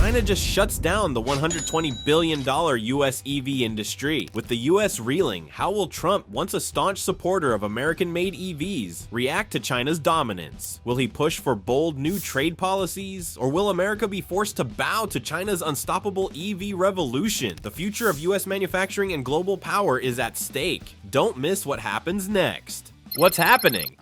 China just shuts down the $120 billion US EV industry. With the US reeling, how will Trump, once a staunch supporter of American-made EVs, react to China's dominance? Will he push for bold new trade policies? Or will America be forced to bow to China's unstoppable EV revolution? The future of US manufacturing and global power is at stake. Don't miss what happens next. What's happening?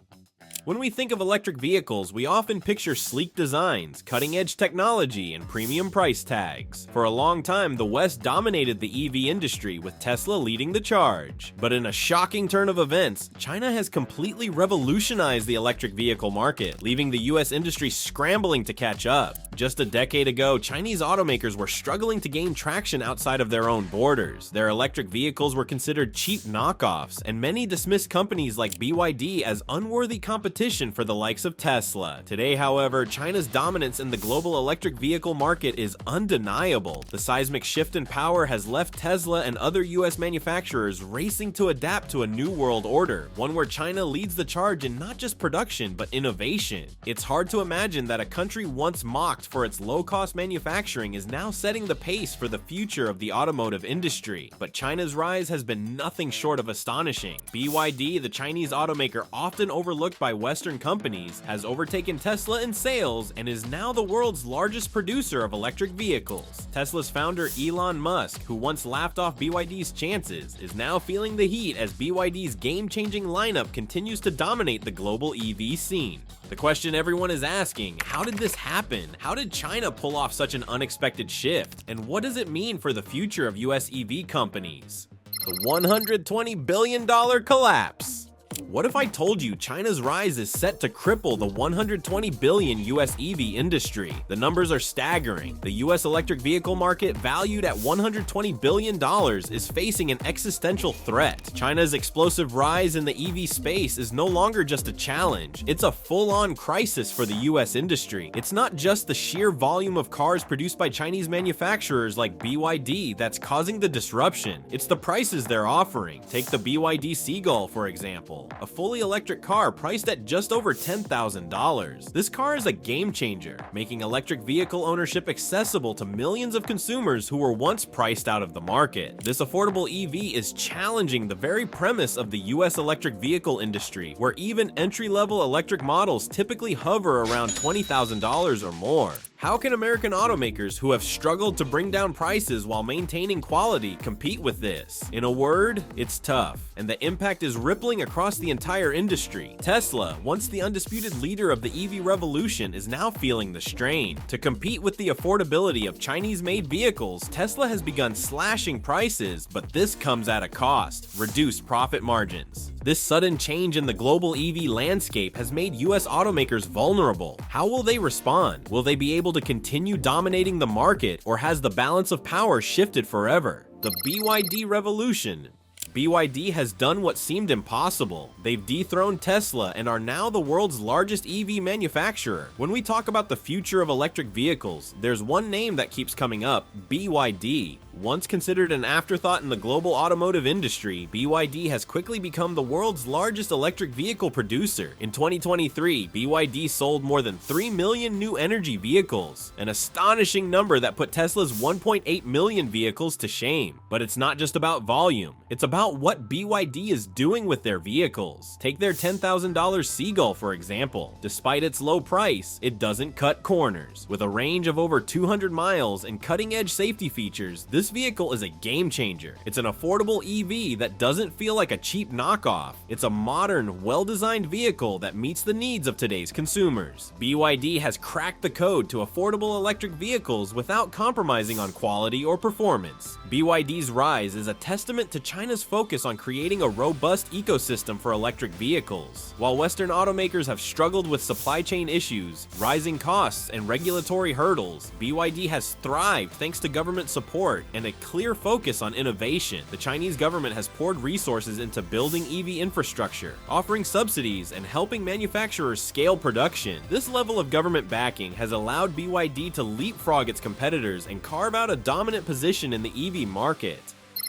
When we think of electric vehicles, we often picture sleek designs, cutting-edge technology, and premium price tags. For a long time, the West dominated the EV industry, with Tesla leading the charge. But in a shocking turn of events, China has completely revolutionized the electric vehicle market, leaving the US industry scrambling to catch up. Just a decade ago, Chinese automakers were struggling to gain traction outside of their own borders. Their electric vehicles were considered cheap knockoffs, and many dismissed companies like BYD as unworthy competition for the likes of Tesla. Today, however, China's dominance in the global electric vehicle market is undeniable. The seismic shift in power has left Tesla and other US manufacturers racing to adapt to a new world order, one where China leads the charge in not just production, but innovation. It's hard to imagine that a country once mocked for its low-cost manufacturing is now setting the pace for the future of the automotive industry. But China's rise has been nothing short of astonishing. BYD, the Chinese automaker often overlooked by Western companies, has overtaken Tesla in sales and is now the world's largest producer of electric vehicles. Tesla's founder Elon Musk, who once laughed off BYD's chances, is now feeling the heat as BYD's game-changing lineup continues to dominate the global EV scene. The question everyone is asking, how did this happen? How did China pull off such an unexpected shift? And what does it mean for the future of US EV companies? The $120 billion collapse. What if I told you China's rise is set to cripple the $120 billion US EV industry? The numbers are staggering. The US electric vehicle market, valued at $120 billion, is facing an existential threat. China's explosive rise in the EV space is no longer just a challenge. It's a full-on crisis for the US industry. It's not just the sheer volume of cars produced by Chinese manufacturers like BYD that's causing the disruption. It's the prices they're offering. Take the BYD Seagull, for example. A fully electric car priced at just over $10,000. This car is a game changer, making electric vehicle ownership accessible to millions of consumers who were once priced out of the market. This affordable EV is challenging the very premise of the US electric vehicle industry, where even entry-level electric models typically hover around $20,000 or more. How can American automakers who have struggled to bring down prices while maintaining quality compete with this? In a word, it's tough, and the impact is rippling across the entire industry. Tesla, once the undisputed leader of the EV revolution, is now feeling the strain. To compete with the affordability of Chinese-made vehicles, Tesla has begun slashing prices, but this comes at a cost: reduced profit margins. This sudden change in the global EV landscape has made US automakers vulnerable. How will they respond? Will they be able to continue dominating the market, or has the balance of power shifted forever? The BYD revolution. BYD has done what seemed impossible. They've dethroned Tesla and are now the world's largest EV manufacturer. When we talk about the future of electric vehicles, there's one name that keeps coming up: BYD. Once considered an afterthought in the global automotive industry, BYD has quickly become the world's largest electric vehicle producer. In 2023, BYD sold more than 3 million new energy vehicles, an astonishing number that put Tesla's 1.8 million vehicles to shame. But it's not just about volume, it's about what BYD is doing with their vehicles. Take their $10,000 Seagull, for example. Despite its low price, it doesn't cut corners. With a range of over 200 miles and cutting-edge safety features, this vehicle is a game changer. It's an affordable EV that doesn't feel like a cheap knockoff. It's a modern, well-designed vehicle that meets the needs of today's consumers. BYD has cracked the code to affordable electric vehicles without compromising on quality or performance. BYD's rise is a testament to China's focus on creating a robust ecosystem for electric vehicles. While Western automakers have struggled with supply chain issues, rising costs, and regulatory hurdles, BYD has thrived thanks to government support and a clear focus on innovation. The Chinese government has poured resources into building EV infrastructure, offering subsidies, and helping manufacturers scale production. This level of government backing has allowed BYD to leapfrog its competitors and carve out a dominant position in the EV market.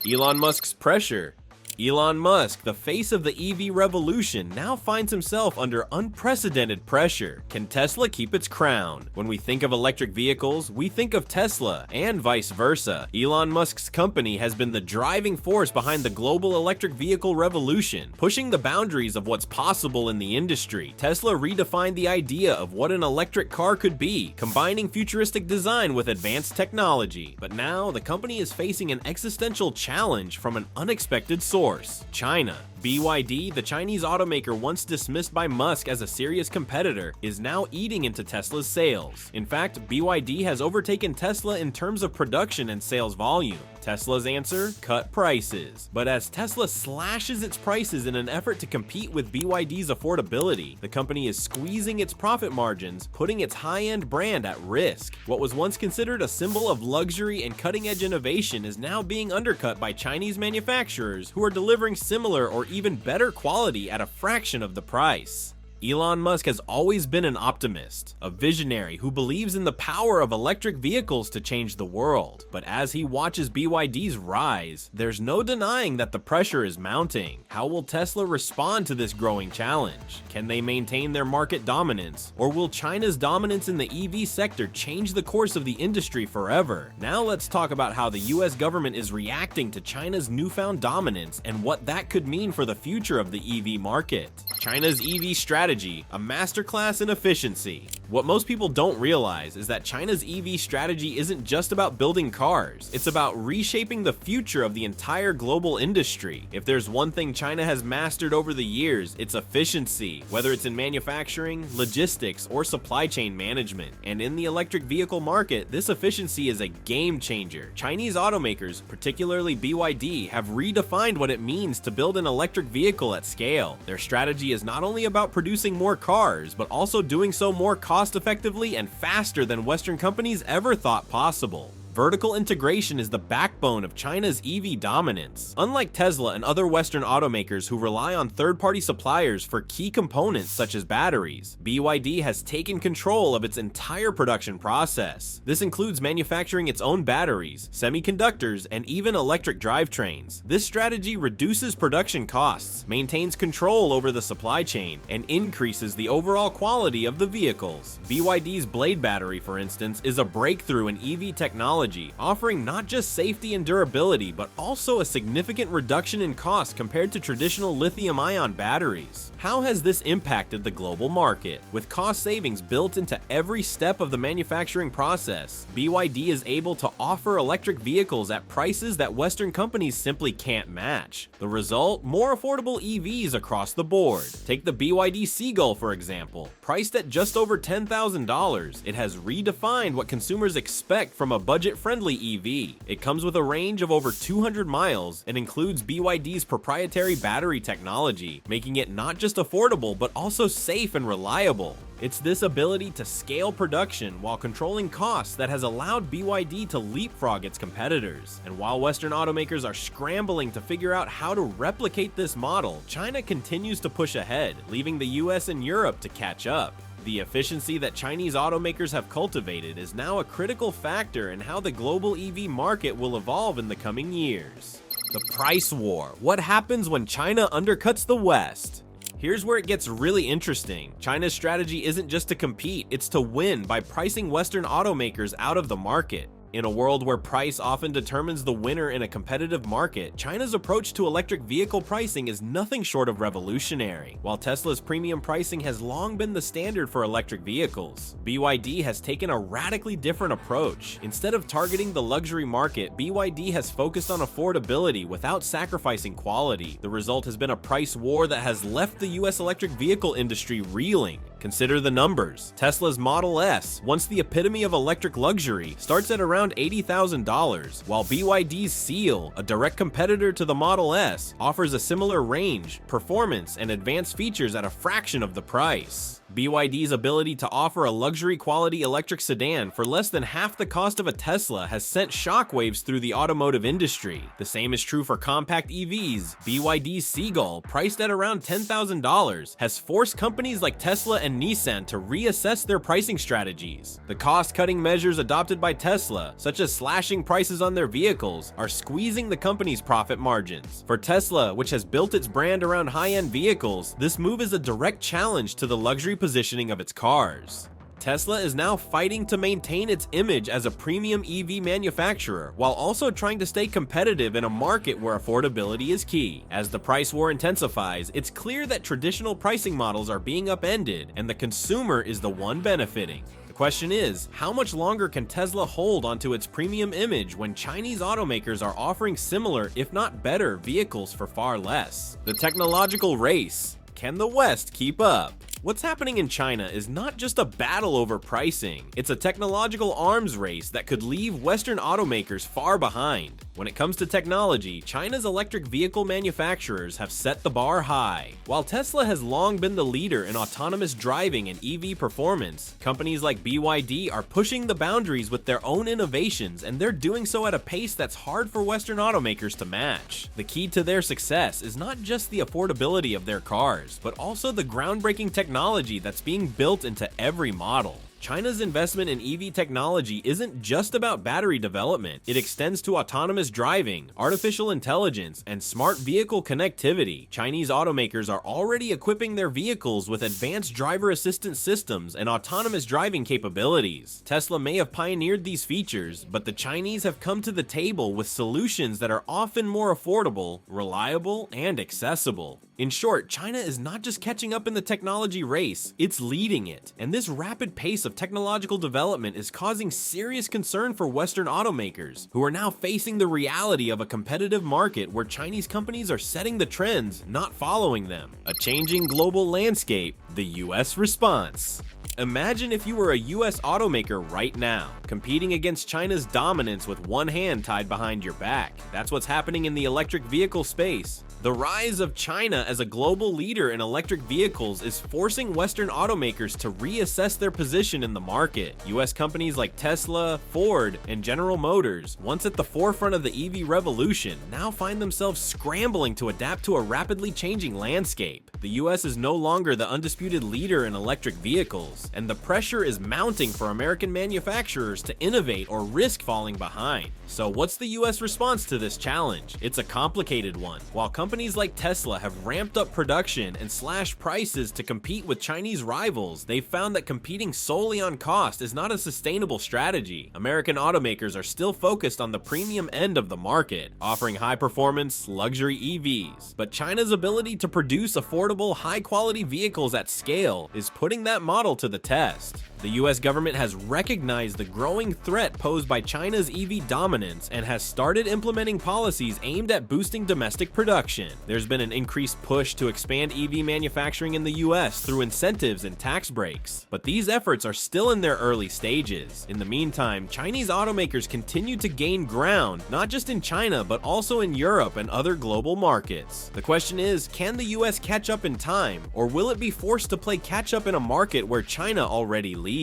Elon Musk's pressure. Elon Musk, the face of the EV revolution, now finds himself under unprecedented pressure. Can Tesla keep its crown? When we think of electric vehicles, we think of Tesla, and vice versa. Elon Musk's company has been the driving force behind the global electric vehicle revolution, pushing the boundaries of what's possible in the industry. Tesla redefined the idea of what an electric car could be, combining futuristic design with advanced technology. But now, the company is facing an existential challenge from an unexpected source. China. BYD, the Chinese automaker once dismissed by Musk as a serious competitor, is now eating into Tesla's sales. In fact, BYD has overtaken Tesla in terms of production and sales volume. Tesla's answer? Cut prices. But as Tesla slashes its prices in an effort to compete with BYD's affordability, the company is squeezing its profit margins, putting its high-end brand at risk. What was once considered a symbol of luxury and cutting-edge innovation is now being undercut by Chinese manufacturers who are delivering similar or even better quality at a fraction of the price. Elon Musk has always been an optimist, a visionary who believes in the power of electric vehicles to change the world. But as he watches BYD's rise, there's no denying that the pressure is mounting. How will Tesla respond to this growing challenge? Can they maintain their market dominance? Or will China's dominance in the EV sector change the course of the industry forever? Now let's talk about how the US government is reacting to China's newfound dominance and what that could mean for the future of the EV market. China's EV strategy, a masterclass in efficiency. What most people don't realize is that China's EV strategy isn't just about building cars, it's about reshaping the future of the entire global industry. If there's one thing China has mastered over the years, it's efficiency, whether it's in manufacturing, logistics, or supply chain management. And in the electric vehicle market, this efficiency is a game changer. Chinese automakers, particularly BYD, have redefined what it means to build an electric vehicle at scale. Their strategy is not only about producing more cars, but also doing so more cost-effectively and faster than Western companies ever thought possible. Vertical integration is the backbone of China's EV dominance. Unlike Tesla and other Western automakers who rely on third-party suppliers for key components such as batteries, BYD has taken control of its entire production process. This includes manufacturing its own batteries, semiconductors, and even electric drivetrains. This strategy reduces production costs, maintains control over the supply chain, and increases the overall quality of the vehicles. BYD's Blade battery, for instance, is a breakthrough in EV technology, offering not just safety and durability, but also a significant reduction in cost compared to traditional lithium-ion batteries. How has this impacted the global market? With cost savings built into every step of the manufacturing process, BYD is able to offer electric vehicles at prices that Western companies simply can't match. The result? More affordable EVs across the board. Take the BYD Seagull, for example. Priced at just over $10,000, it has redefined what consumers expect from a budget-friendly EV. It comes with a range of over 200 miles and includes BYD's proprietary battery technology, making it not just affordable but also safe and reliable. It's this ability to scale production while controlling costs that has allowed BYD to leapfrog its competitors. And while Western automakers are scrambling to figure out how to replicate this model, China continues to push ahead, leaving the US and Europe to catch up. The efficiency that Chinese automakers have cultivated is now a critical factor in how the global EV market will evolve in the coming years. The price war. What happens when China undercuts the West? Here's where it gets really interesting. China's strategy isn't just to compete, it's to win by pricing Western automakers out of the market. In a world where price often determines the winner in a competitive market, China's approach to electric vehicle pricing is nothing short of revolutionary. While Tesla's premium pricing has long been the standard for electric vehicles, BYD has taken a radically different approach. Instead of targeting the luxury market, BYD has focused on affordability without sacrificing quality. The result has been a price war that has left the US electric vehicle industry reeling. Consider the numbers. Tesla's Model S, once the epitome of electric luxury, starts at around $80,000, while BYD's Seal, a direct competitor to the Model S, offers a similar range, performance, and advanced features at a fraction of the price. BYD's ability to offer a luxury-quality electric sedan for less than half the cost of a Tesla has sent shockwaves through the automotive industry. The same is true for compact EVs. BYD's Seagull, priced at around $10,000, has forced companies like Tesla and Nissan to reassess their pricing strategies. The cost-cutting measures adopted by Tesla, such as slashing prices on their vehicles, are squeezing the company's profit margins. For Tesla, which has built its brand around high-end vehicles, this move is a direct challenge to the luxury positioning of its cars. Tesla is now fighting to maintain its image as a premium EV manufacturer, while also trying to stay competitive in a market where affordability is key. As the price war intensifies, it's clear that traditional pricing models are being upended, and the consumer is the one benefiting. The question is, how much longer can Tesla hold onto its premium image when Chinese automakers are offering similar, if not better, vehicles for far less? The technological race. Can the West keep up? What's happening in China is not just a battle over pricing, it's a technological arms race that could leave Western automakers far behind. When it comes to technology, China's electric vehicle manufacturers have set the bar high. While Tesla has long been the leader in autonomous driving and EV performance, companies like BYD are pushing the boundaries with their own innovations, and they're doing so at a pace that's hard for Western automakers to match. The key to their success is not just the affordability of their cars, but also the groundbreaking technology that's being built into every model. China's investment in EV technology isn't just about battery development. It extends to autonomous driving, artificial intelligence, and smart vehicle connectivity. Chinese automakers are already equipping their vehicles with advanced driver assistance systems and autonomous driving capabilities. Tesla may have pioneered these features, but the Chinese have come to the table with solutions that are often more affordable, reliable, and accessible. In short, China is not just catching up in the technology race, it's leading it. And this rapid pace of technological development is causing serious concern for Western automakers, who are now facing the reality of a competitive market where Chinese companies are setting the trends, not following them. A changing global landscape, the US response. Imagine if you were a US automaker right now, competing against China's dominance with one hand tied behind your back. That's what's happening in the electric vehicle space. The rise of China as a global leader in electric vehicles is forcing Western automakers to reassess their position in the market. US companies like Tesla, Ford, and General Motors, once at the forefront of the EV revolution, now find themselves scrambling to adapt to a rapidly changing landscape. The US is no longer the undisputed leader in electric vehicles, and the pressure is mounting for American manufacturers to innovate or risk falling behind. So what's the US response to this challenge? It's a complicated one. While companies like Tesla have ramped up production and slashed prices to compete with Chinese rivals, they've found that competing solely on cost is not a sustainable strategy. American automakers are still focused on the premium end of the market, offering high-performance, luxury EVs. But China's ability to produce affordable, high-quality vehicles at scale is putting that model to the test. The US government has recognized the growing threat posed by China's EV dominance and has started implementing policies aimed at boosting domestic production. There's been an increased push to expand EV manufacturing in the US through incentives and tax breaks, but these efforts are still in their early stages. In the meantime, Chinese automakers continue to gain ground, not just in China, but also in Europe and other global markets. The question is, can the US catch up in time, or will it be forced to play catch up in a market where China already leads?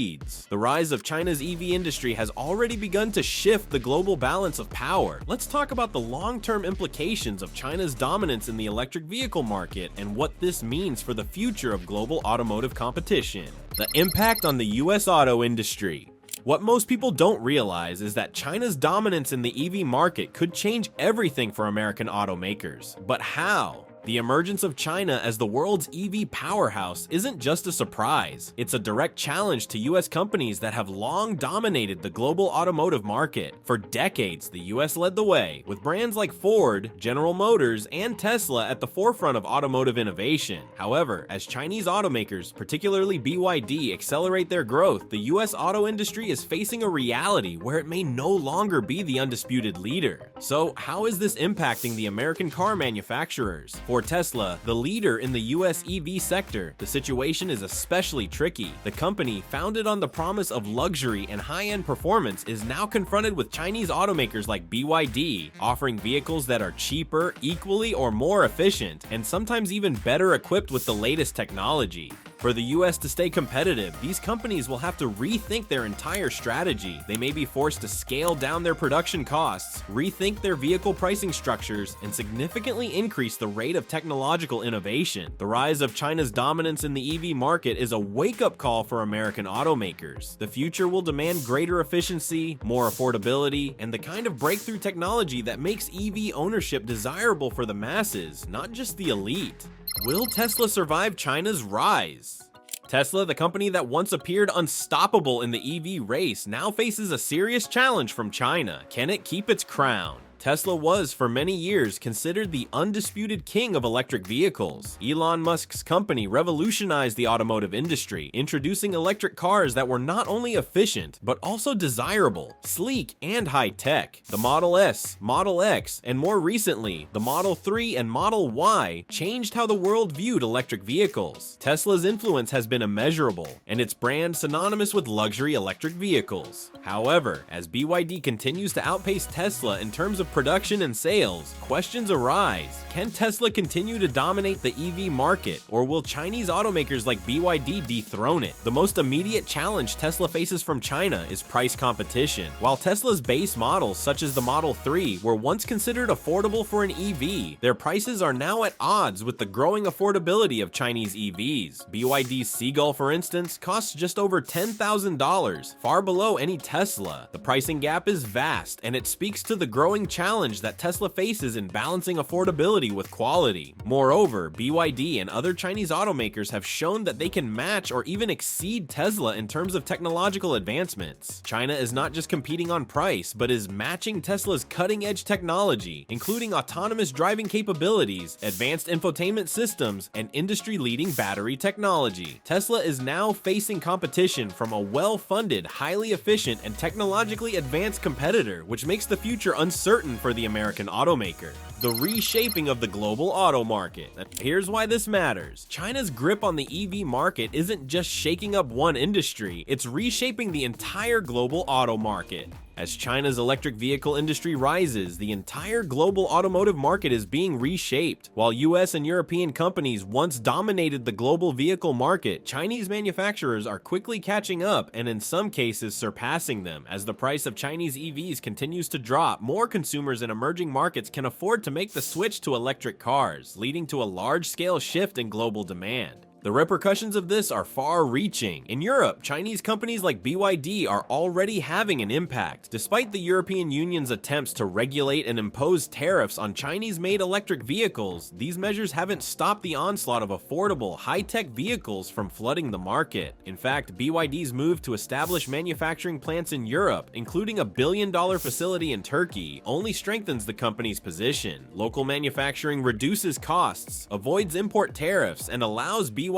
The rise of China's EV industry has already begun to shift the global balance of power. Let's talk about the long-term implications of China's dominance in the electric vehicle market and what this means for the future of global automotive competition. The impact on the US auto industry. What most people don't realize is that China's dominance in the EV market could change everything for American automakers. But how? The emergence of China as the world's EV powerhouse isn't just a surprise, it's a direct challenge to US companies that have long dominated the global automotive market. For decades, the US led the way, with brands like Ford, General Motors, and Tesla at the forefront of automotive innovation. However, as Chinese automakers, particularly BYD, accelerate their growth, the US auto industry is facing a reality where it may no longer be the undisputed leader. So, how is this impacting the American car manufacturers? For Tesla, the leader in the US EV sector, the situation is especially tricky. The company, founded on the promise of luxury and high-end performance, is now confronted with Chinese automakers like BYD, offering vehicles that are cheaper, equally or more efficient, and sometimes even better equipped with the latest technology. For the US to stay competitive, these companies will have to rethink their entire strategy. They may be forced to scale down their production costs, rethink their vehicle pricing structures, and significantly increase the rate of technological innovation. The rise of China's dominance in the EV market is a wake-up call for American automakers. The future will demand greater efficiency, more affordability, and the kind of breakthrough technology that makes EV ownership desirable for the masses, not just the elite. Will Tesla survive China's rise? Tesla, the company that once appeared unstoppable in the EV race, now faces a serious challenge from China. Can it keep its crown? Tesla was, for many years, considered the undisputed king of electric vehicles. Elon Musk's company revolutionized the automotive industry, introducing electric cars that were not only efficient, but also desirable, sleek, and high-tech. The Model S, Model X, and more recently, the Model 3 and Model Y changed how the world viewed electric vehicles. Tesla's influence has been immeasurable, and its brand synonymous with luxury electric vehicles. However, as BYD continues to outpace Tesla in terms of production and sales, questions arise. Can Tesla continue to dominate the EV market, or will Chinese automakers like BYD dethrone it? The most immediate challenge Tesla faces from China is price competition. While Tesla's base models, such as the Model 3, were once considered affordable for an EV, their prices are now at odds with the growing affordability of Chinese EVs. BYD's Seagull, for instance, costs just over $10,000, far below any Tesla. The pricing gap is vast, and it speaks to the growing challenge that Tesla faces in balancing affordability with quality. Moreover, BYD and other Chinese automakers have shown that they can match or even exceed Tesla in terms of technological advancements. China is not just competing on price, but is matching Tesla's cutting-edge technology, including autonomous driving capabilities, advanced infotainment systems, and industry-leading battery technology. Tesla is now facing competition from a well-funded, highly efficient, and technologically advanced competitor, which makes the future uncertain for the American automaker. The reshaping of the global auto market. Here's why this matters. China's grip on the EV market isn't just shaking up one industry, it's reshaping the entire global auto market. As China's electric vehicle industry rises, the entire global automotive market is being reshaped. While US and European companies once dominated the global vehicle market, Chinese manufacturers are quickly catching up and in some cases surpassing them. As the price of Chinese EVs continues to drop, more consumers in emerging markets can afford to make the switch to electric cars, leading to a large-scale shift in global demand. The repercussions of this are far-reaching. In Europe, Chinese companies like BYD are already having an impact. Despite the European Union's attempts to regulate and impose tariffs on Chinese-made electric vehicles, these measures haven't stopped the onslaught of affordable, high-tech vehicles from flooding the market. In fact, BYD's move to establish manufacturing plants in Europe, including a billion-dollar facility in Turkey, only strengthens the company's position. Local manufacturing reduces costs, avoids import tariffs, and allows BYD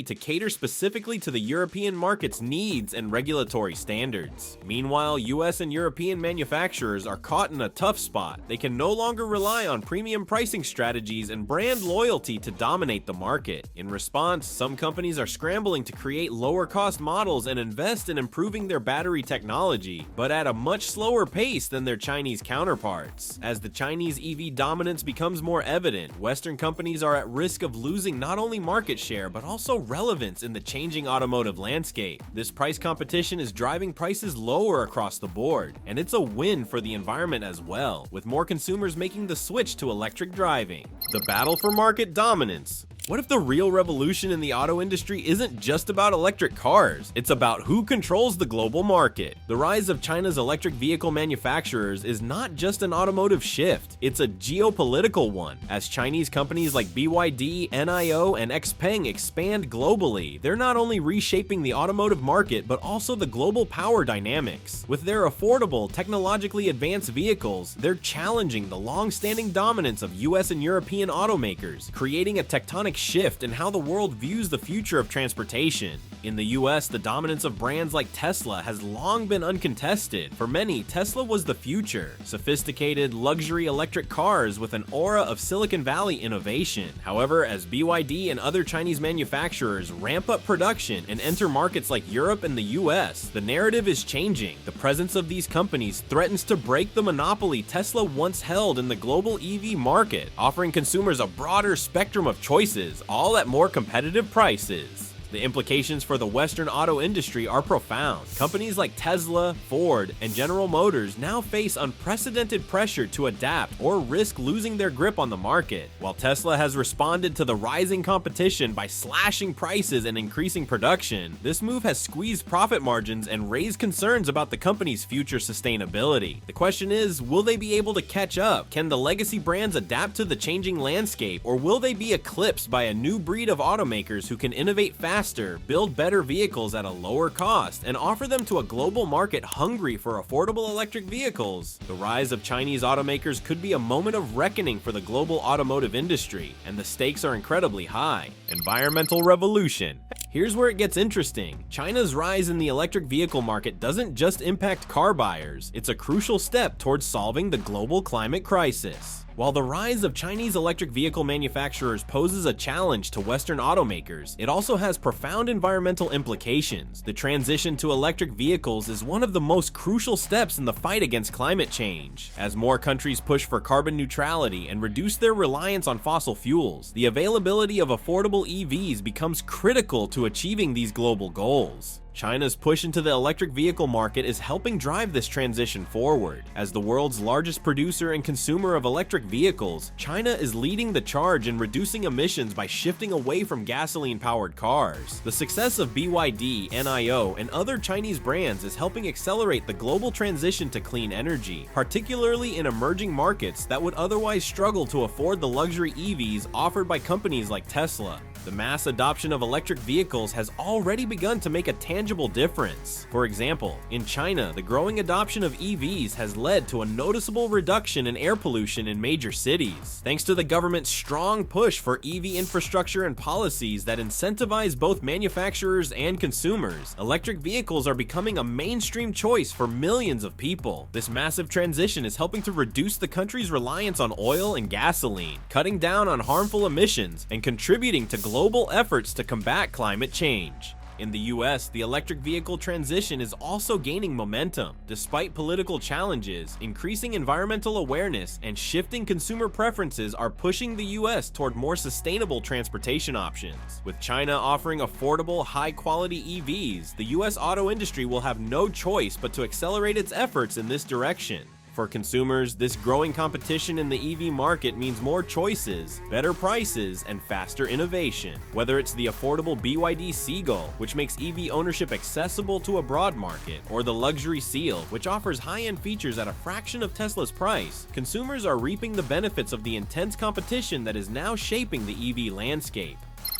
to cater specifically to the European market's needs and regulatory standards. Meanwhile, US and European manufacturers are caught in a tough spot. They can no longer rely on premium pricing strategies and brand loyalty to dominate the market. In response, some companies are scrambling to create lower-cost models and invest in improving their battery technology, but at a much slower pace than their Chinese counterparts. As the Chinese EV dominance becomes more evident, Western companies are at risk of losing not only market share, but also relevance in the changing automotive landscape. This price competition is driving prices lower across the board, and it's a win for the environment as well, with more consumers making the switch to electric driving. The battle for market dominance. What if the real revolution in the auto industry isn't just about electric cars? It's about who controls the global market. The rise of China's electric vehicle manufacturers is not just an automotive shift, it's a geopolitical one. As Chinese companies like BYD, NIO, and XPeng expand globally, they're not only reshaping the automotive market, but also the global power dynamics. With their affordable, technologically advanced vehicles, they're challenging the long-standing dominance of US and European automakers, creating a tectonic shift in how the world views the future of transportation. In the US, the dominance of brands like Tesla has long been uncontested. For many, Tesla was the future. Sophisticated, luxury electric cars with an aura of Silicon Valley innovation. However, as BYD and other Chinese manufacturers ramp up production and enter markets like Europe and the US, the narrative is changing. The presence of these companies threatens to break the monopoly Tesla once held in the global EV market, offering consumers a broader spectrum of choices, all at more competitive prices. The implications for the Western auto industry are profound. Companies like Tesla, Ford, and General Motors now face unprecedented pressure to adapt or risk losing their grip on the market. While Tesla has responded to the rising competition by slashing prices and increasing production, this move has squeezed profit margins and raised concerns about the company's future sustainability. The question is, will they be able to catch up? Can the legacy brands adapt to the changing landscape, or will they be eclipsed by a new breed of automakers who can innovate faster, build better vehicles at a lower cost, and offer them to a global market hungry for affordable electric vehicles? The rise of Chinese automakers could be a moment of reckoning for the global automotive industry, and the stakes are incredibly high. Environmental revolution. Here's where it gets interesting. China's rise in the electric vehicle market doesn't just impact car buyers, it's a crucial step towards solving the global climate crisis. While the rise of Chinese electric vehicle manufacturers poses a challenge to Western automakers, it also has profound environmental implications. The transition to electric vehicles is one of the most crucial steps in the fight against climate change. As more countries push for carbon neutrality and reduce their reliance on fossil fuels, the availability of affordable EVs becomes critical to achieving these global goals. China's push into the electric vehicle market is helping drive this transition forward. As the world's largest producer and consumer of electric vehicles, China is leading the charge in reducing emissions by shifting away from gasoline-powered cars. The success of BYD, NIO, and other Chinese brands is helping accelerate the global transition to clean energy, particularly in emerging markets that would otherwise struggle to afford the luxury EVs offered by companies like Tesla. The mass adoption of electric vehicles has already begun to make a tangible difference. For example, in China, the growing adoption of EVs has led to a noticeable reduction in air pollution in major cities. Thanks to the government's strong push for EV infrastructure and policies that incentivize both manufacturers and consumers, electric vehicles are becoming a mainstream choice for millions of people. This massive transition is helping to reduce the country's reliance on oil and gasoline, cutting down on harmful emissions, and contributing to global efforts to combat climate change. In the US, the electric vehicle transition is also gaining momentum. Despite political challenges, increasing environmental awareness and shifting consumer preferences are pushing the US toward more sustainable transportation options. With China offering affordable, high-quality EVs, the US auto industry will have no choice but to accelerate its efforts in this direction. For consumers, this growing competition in the EV market means more choices, better prices, and faster innovation. Whether it's the affordable BYD Seagull, which makes EV ownership accessible to a broad market, or the luxury Seal, which offers high-end features at a fraction of Tesla's price, consumers are reaping the benefits of the intense competition that is now shaping the EV landscape.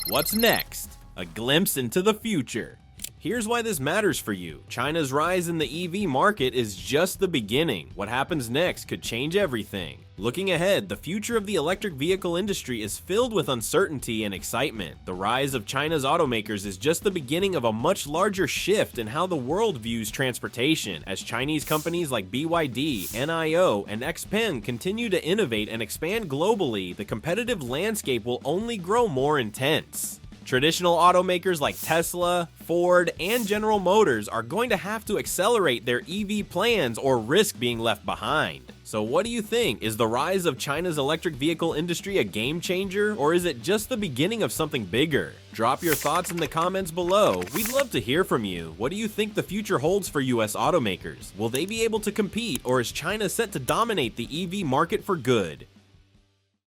What's next? A glimpse into the future. Here's why this matters for you. China's rise in the EV market is just the beginning. What happens next could change everything. Looking ahead, the future of the electric vehicle industry is filled with uncertainty and excitement. The rise of China's automakers is just the beginning of a much larger shift in how the world views transportation. As Chinese companies like BYD, NIO, and XPeng continue to innovate and expand globally, the competitive landscape will only grow more intense. Traditional automakers like Tesla, Ford, and General Motors are going to have to accelerate their EV plans or risk being left behind. So what do you think? Is the rise of China's electric vehicle industry a game changer, or is it just the beginning of something bigger? Drop your thoughts in the comments below. We'd love to hear from you. What do you think the future holds for US automakers? Will they be able to compete, or is China set to dominate the EV market for good?